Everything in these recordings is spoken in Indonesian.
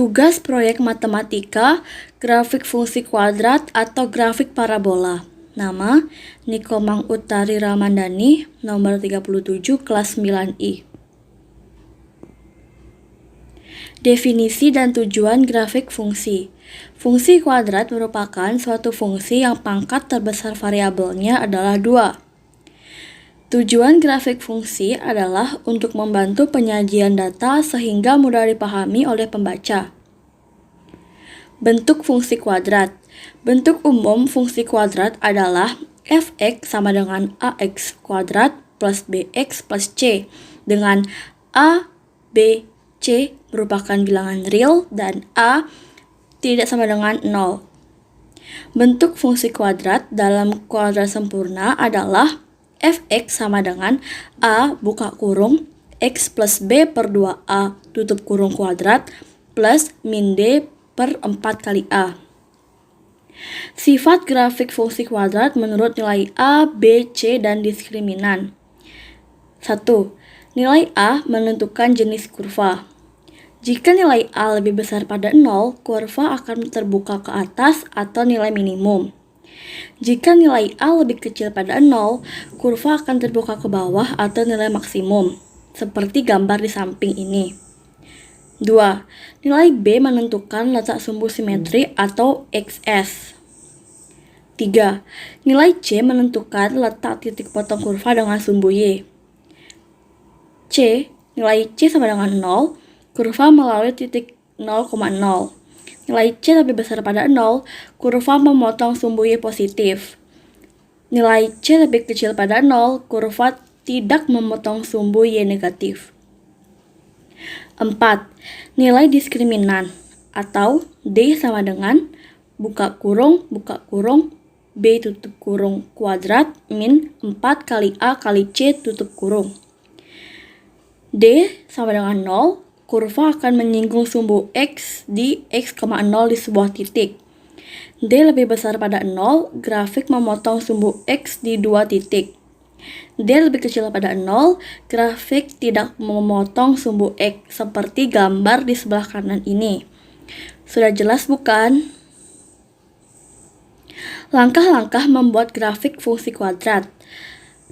Tugas proyek matematika, grafik fungsi kuadrat atau grafik parabola. Nama, Niko Mang Utari Ramandani, nomor 37, kelas 9I. Definisi dan tujuan grafik fungsi. Fungsi kuadrat merupakan suatu fungsi yang pangkat terbesar variabelnya adalah 2. Tujuan grafik fungsi adalah untuk membantu penyajian data sehingga mudah dipahami oleh pembaca. Bentuk fungsi kuadrat. Bentuk umum fungsi kuadrat adalah f(x) sama dengan ax kuadrat plus bx plus c, dengan a, b, c merupakan bilangan real dan a tidak sama dengan 0. Bentuk fungsi kuadrat dalam kuadrat sempurna adalah f(x) sama dengan a buka kurung x plus b per 2a tutup kurung kuadrat plus min d per 4 kali a. Sifat grafik fungsi kuadrat menurut nilai a, b, c, dan diskriminan. 1. Nilai a menentukan jenis kurva. Jika nilai a lebih besar pada 0, kurva akan terbuka ke atas atau nilai minimum. Jika nilai a lebih kecil pada 0, kurva akan terbuka ke bawah atau nilai maksimum, seperti gambar di samping ini. 2. Nilai b menentukan letak sumbu simetri atau XS. 3. Nilai c menentukan letak titik potong kurva dengan sumbu y. C. Nilai c sama dengan 0, kurva melalui titik 0,0. Nilai c lebih besar pada 0, kurva memotong sumbu y positif. Nilai c lebih kecil pada 0, kurva tidak memotong sumbu y negatif. 4. Nilai diskriminan atau D sama dengan buka kurung B tutup kurung kuadrat min 4 kali A kali C tutup kurung. D sama dengan 0, kurva akan menyinggung sumbu X di X,0 di sebuah titik. D lebih besar pada 0, grafik memotong sumbu X di 2 titik. D lebih kecil pada 0, grafik tidak memotong sumbu X, seperti gambar di sebelah kanan ini. Sudah jelas bukan? Langkah-langkah membuat grafik fungsi kuadrat.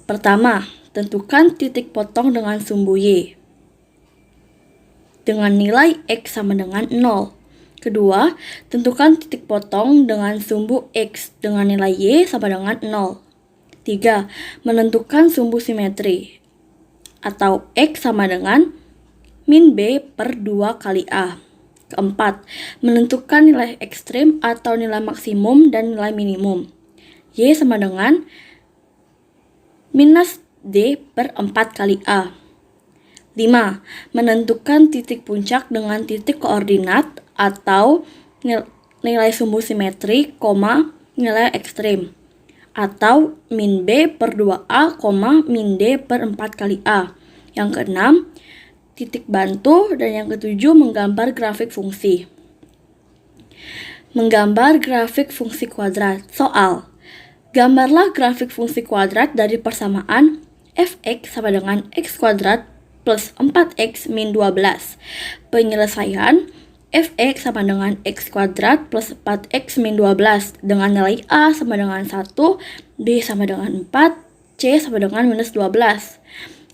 Pertama, tentukan titik potong dengan sumbu Y dengan nilai X sama dengan 0. Kedua, tentukan titik potong dengan sumbu X dengan nilai Y sama dengan 0. 3. Menentukan sumbu simetri atau X sama dengan min B per 2 kali A. Keempat, menentukan nilai ekstrim atau nilai maksimum dan nilai minimum. Y sama dengan minus D per 4 kali A. 5. Menentukan titik puncak dengan titik koordinat atau nilai sumbu simetri, nilai ekstrim, atau min B per 2A, min D per 4 kali A. Yang keenam, titik bantu, dan yang ketujuh, menggambar grafik fungsi. Menggambar grafik fungsi kuadrat. Soal. Gambarlah grafik fungsi kuadrat dari persamaan f(x) sama dengan x kuadrat plus 4x min 12. Penyelesaian f(x) sama dengan x kuadrat plus 4x min 12 dengan nilai a sama dengan 1, b sama dengan 4, c sama dengan minus 12.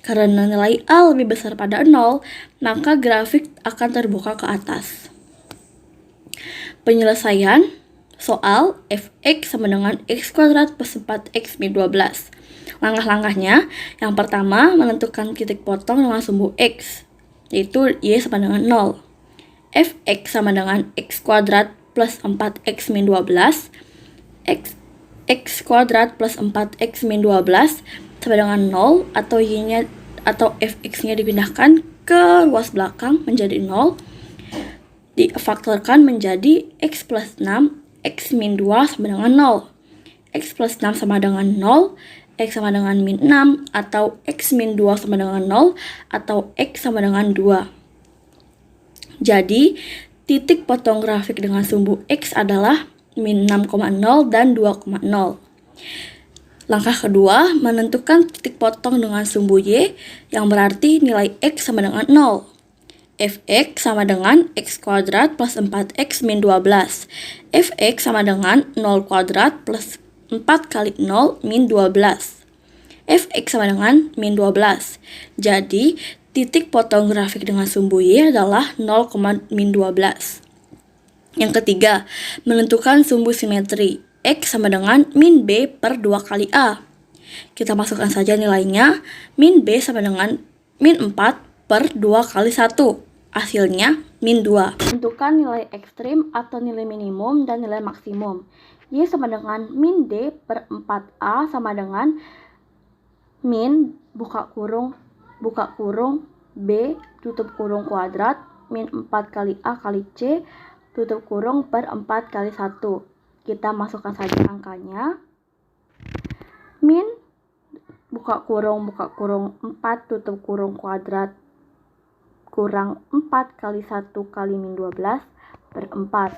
Karena nilai a lebih besar pada 0, maka grafik akan terbuka ke atas. Penyelesaian soal f(x) sama dengan x kuadrat plus 4x min 12. Langkah-langkahnya, yang pertama menentukan titik potong dengan sumbu x, yaitu y sama dengan 0. f(x) sama dengan x kuadrat plus 4x min 12, x kuadrat plus 4x min 12 sama dengan 0, atau y-nya atau fx-nya dipindahkan ke ruas belakang menjadi 0, difaktorkan menjadi x plus 6, x min 2 sama dengan 0. X plus 6 sama dengan 0, X sama dengan min 6, atau X min 2 sama dengan 0, atau X sama dengan 2. Jadi, titik potong grafik dengan sumbu X adalah min 6,0 dan 2,0. Langkah kedua, menentukan titik potong dengan sumbu Y, yang berarti nilai X sama dengan 0. fx sama dengan x kuadrat plus 4x min 12. Fx sama dengan 0 kuadrat plus 4 kali 0 min 12. Fx sama dengan min 12. Jadi, titik potong grafik dengan sumbu Y adalah 0, min 12. Yang ketiga, menentukan sumbu simetri. X sama dengan min B per 2 kali A. Kita masukkan saja nilainya. Min B sama dengan min 4 per 2 kali 1. Hasilnya min 2. Tentukan nilai ekstrim atau nilai minimum dan nilai maksimum. Y sama dengan min D per 4A sama dengan min buka kurung B tutup kurung kuadrat min 4 kali A kali C tutup kurung per 4 kali 1. Kita masukkan saja angkanya. Min buka kurung 4 tutup kurung kuadrat kurang 4 kali 1 kali min 12 per 4.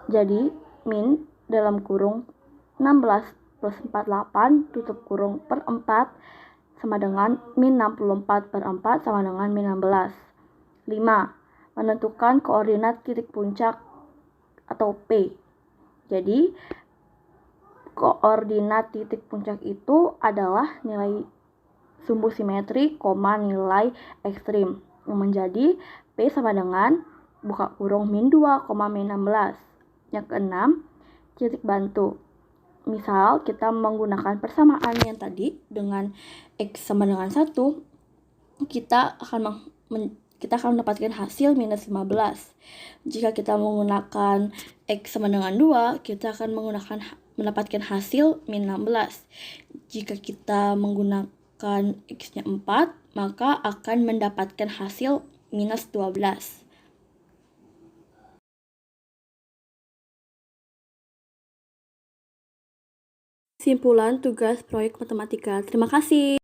Jadi min dalam kurung 16 plus 48 tutup kurung per 4 sama dengan min 64 per 4 sama dengan min 16. 5. Menentukan koordinat titik puncak atau P. Jadi, koordinat titik puncak itu adalah nilai sumbu simetri, nilai ekstrim. Yang menjadi P sama dengan buka kurung min 2, min 16. Yang keenam, titik bantu. Misal, kita menggunakan persamaan yang tadi dengan X sama dengan 1, kita akan mendapatkan hasil minus 15. Jika kita menggunakan X sama dengan 2, kita akan mendapatkan hasil min 16. Jika kita menggunakan X-nya 4, maka akan mendapatkan hasil minus 12. Simpulan tugas proyek matematika. Terima kasih.